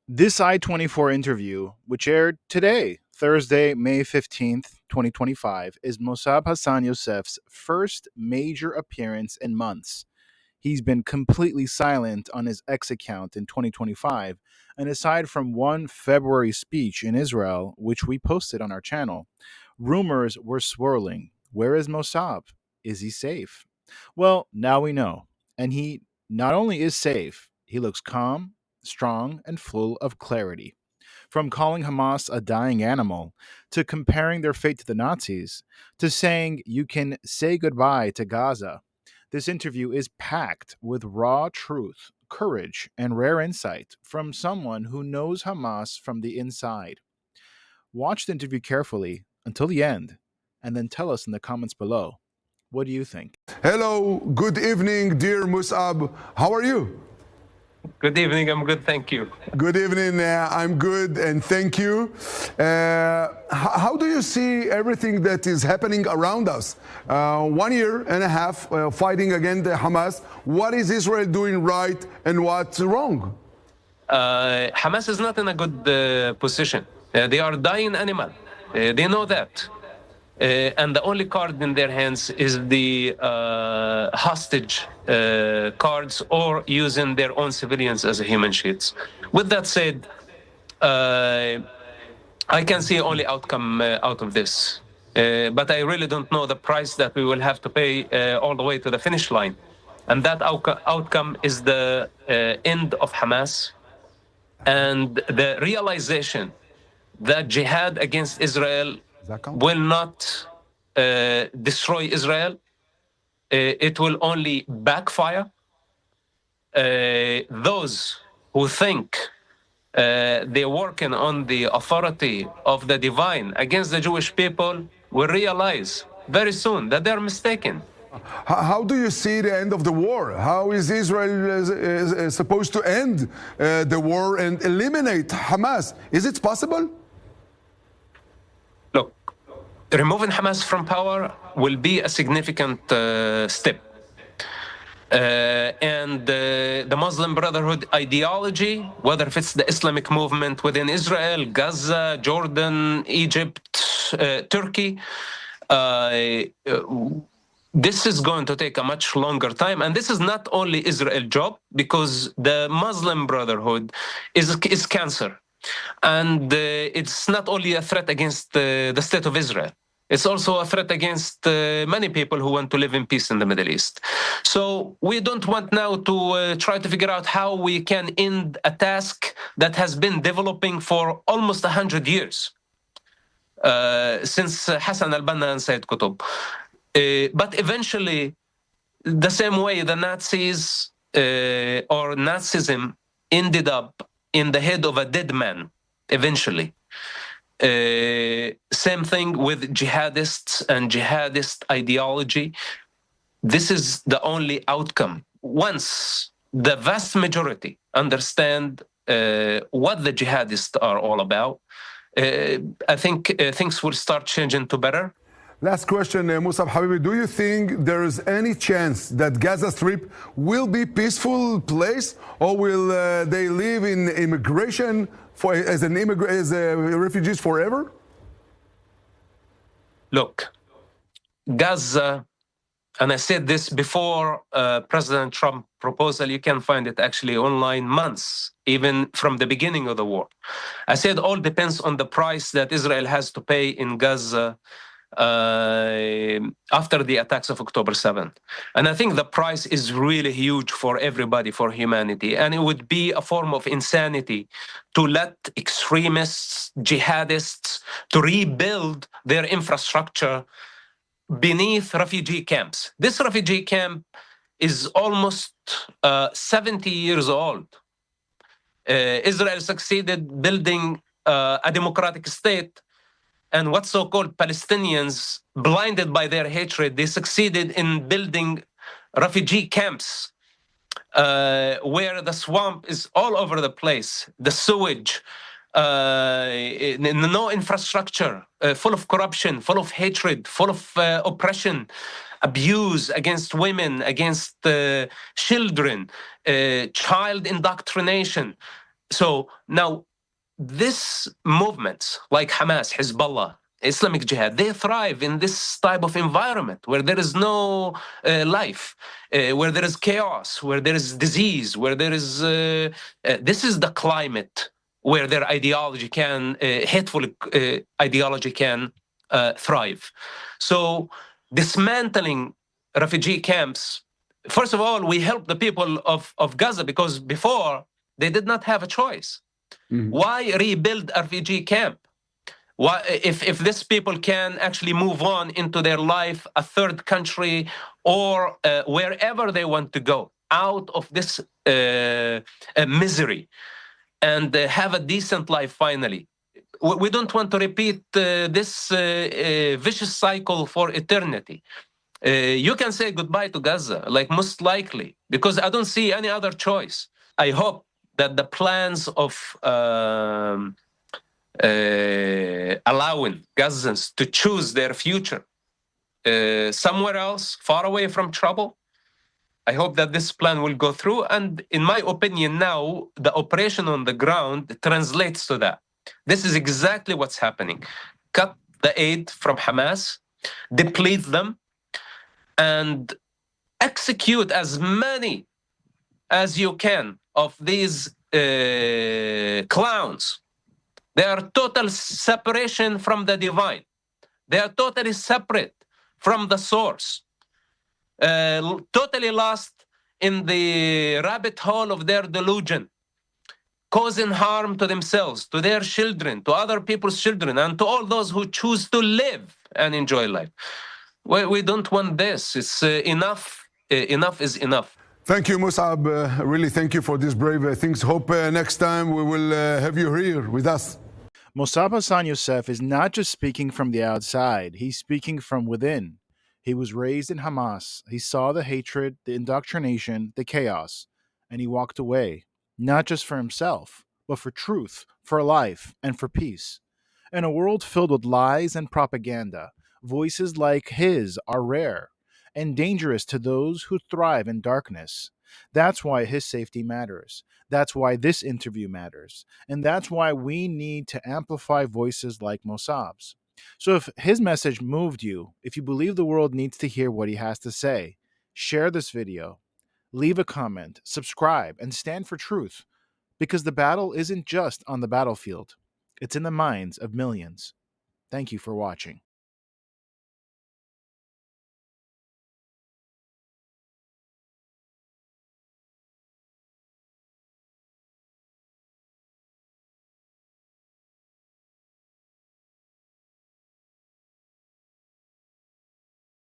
This I-24 interview, which aired today, Thursday, May 15th, 2025, is Mosab Hassan Yousef's first major appearance in months. He's been completely silent on his X account in 2025, and aside from one February speech in Israel, which we posted on our channel, rumors were swirling. Where is Mosab? Is he safe? Well, now we know. And he not only is safe, he looks calm, strong, and full of clarity. From calling Hamas a dying animal, to comparing their fate to the Nazis, to saying you can say goodbye to Gaza, this interview is packed with raw truth, courage, and rare insight from someone who knows Hamas from the inside. Watch the interview carefully until the end, and then tell us in the comments below. What do you think? Hello, good evening, dear Musab. How are you? Good evening, I'm good, thank you. Good evening, I'm good, and thank you. How do you see everything that is happening around us? 1 year and a half fighting against Hamas. What is Israel doing right and what's wrong? Hamas is not in a good position. They are dying animal. They know that. And the only card in their hands is the hostage cards or using their own civilians as human shields. With that said, I can see only outcome out of this. But I really don't know the price that we will have to pay all the way to the finish line. And that outcome is the end of Hamas and the realization that jihad against Israel will not destroy Israel. It will only backfire. Those who think they're working on the authority of the divine against the Jewish people will realize very soon that they're mistaken. How do you see the end of the war? How is Israel supposed to end the war and eliminate Hamas? Is it possible? Look, removing Hamas from power will be a significant step. And the Muslim Brotherhood ideology, whether if it's the Islamic movement within Israel, Gaza, Jordan, Egypt, Turkey, this is going to take a much longer time. And this is not only Israel's job, because the Muslim Brotherhood is cancer. And it's not only a threat against the state of Israel. It's also a threat against many people who want to live in peace in the Middle East. So we don't want now to try to figure out how we can end a task that has been developing for almost 100 years, since Hassan al-Banna and Sayyid Qutb. But eventually, the same way the Nazis or Nazism ended up in the head of a dead man, eventually. Same thing with jihadists and jihadist ideology. This is the only outcome. Once the vast majority understand what the jihadists are all about, I think things will start changing to better. Last question, Musab Habibi. Do you think there is any chance that Gaza Strip will be peaceful place, or will they live in immigration as refugees forever? Look, Gaza, and I said this before President Trump proposal, you can find it actually online months, even from the beginning of the war. I said all depends on the price that Israel has to pay in Gaza after the attacks of October 7th. And I think the price is really huge for everybody, for humanity. And it would be a form of insanity to let extremists, jihadists, to rebuild their infrastructure beneath refugee camps. This refugee camp is almost 70 years old. Israel succeeded building a democratic state, and what so-called Palestinians, blinded by their hatred, they succeeded in building refugee camps where the swamp is all over the place, the sewage, no infrastructure, full of corruption, full of hatred, full of oppression, abuse against women, against children, child indoctrination. So now, this movements like Hamas, Hezbollah, Islamic Jihad, they thrive in this type of environment where there is no life, where there is chaos, where there is disease, where there is. This is the climate where their ideology can, hateful ideology can thrive. So, dismantling refugee camps. First of all, we help the people of Gaza because before they did not have a choice. Why rebuild a refugee camp? Why, if these people can actually move on into their life, a third country, or wherever they want to go, out of this misery, and have a decent life finally. We don't want to repeat this vicious cycle for eternity. You can say goodbye to Gaza, like most likely, because I don't see any other choice. I hope that the plans of allowing Gazans to choose their future somewhere else, far away from trouble, I hope that this plan will go through. And in my opinion, now the operation on the ground translates to that. This is exactly what's happening. Cut the aid from Hamas, deplete them, and execute as many as you can of these clowns. They are total separation from the divine. They are totally separate from the source, totally lost in the rabbit hole of their delusion, causing harm to themselves, to their children, to other people's children, and to all those who choose to live and enjoy life. We don't want this. It's enough. Enough is enough. Thank you, Musab. Really, thank you for these brave things. Hope next time we will have you here with us. Mosab Hassan Yousef is not just speaking from the outside, he's speaking from within. He was raised in Hamas. He saw the hatred, the indoctrination, the chaos, and he walked away, not just for himself, but for truth, for life, and for peace. In a world filled with lies and propaganda, voices like his are rare and dangerous to those who thrive in darkness. That's why his safety matters. That's why this interview matters. And that's why we need to amplify voices like Mosab's. So if his message moved you, if you believe the world needs to hear what he has to say, share this video, leave a comment, subscribe, and stand for truth. Because the battle isn't just on the battlefield, it's in the minds of millions. Thank you for watching.